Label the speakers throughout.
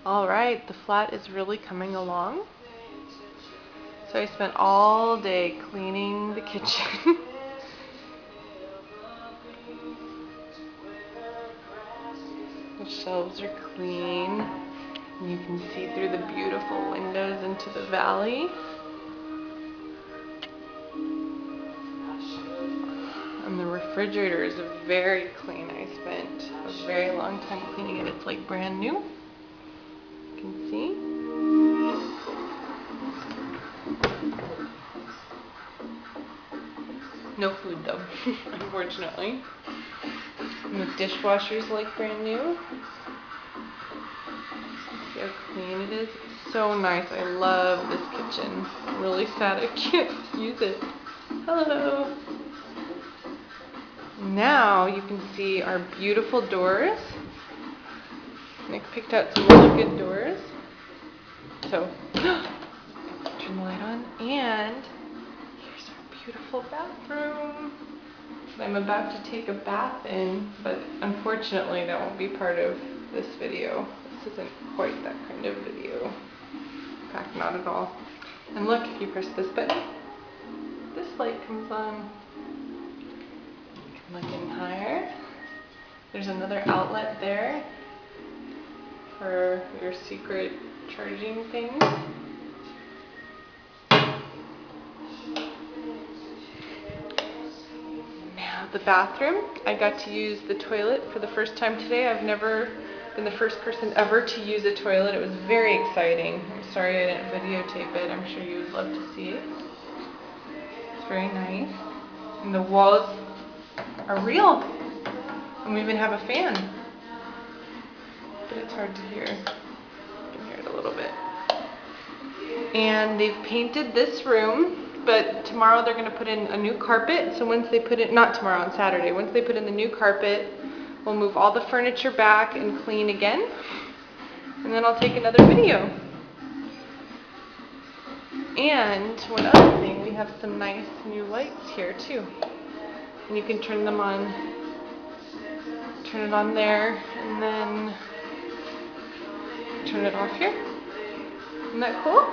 Speaker 1: Alright, the flat is really coming along. So I spent all day cleaning the kitchen. The shelves are clean. And you can see through the beautiful windows into the valley. And the refrigerator is very clean. I spent a very long time cleaning it. It's like brand new. You can see. No food though, unfortunately. And the dishwasher's like brand new. See how clean it is? It's so nice. I love this kitchen. I'm really sad I can't use it. Hello. Now you can see our beautiful doors. Nick picked out some really good doors. So, turn the light on, and here's our beautiful bathroom. I'm about to take a bath in, but unfortunately that won't be part of this video. This isn't quite that kind of video. In fact, not at all. And look, if you press this button, this light comes on. You can look in higher. There's another outlet there for your secret charging thing. Now the bathroom. I got to use the toilet for the first time today. I've never been the first person ever to use a toilet. It was very exciting. I'm sorry I didn't videotape it. I'm sure you would love to see it. It's very nice. And the walls are real. And we even have a fan. But it's hard to hear. You can hear it a little bit. And they've painted this room, but tomorrow they're going to put in a new carpet. So once they put it, not tomorrow, on Saturday, once they put in the new carpet, we'll move all the furniture back and clean again. And then I'll take another video. And one other thing, we have some nice new lights here too. And you can turn them on, turn it on there, and then turn it off here. Isn't that cool?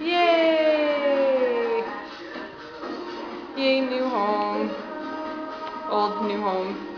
Speaker 1: Yay! Yay, new home. Old new home.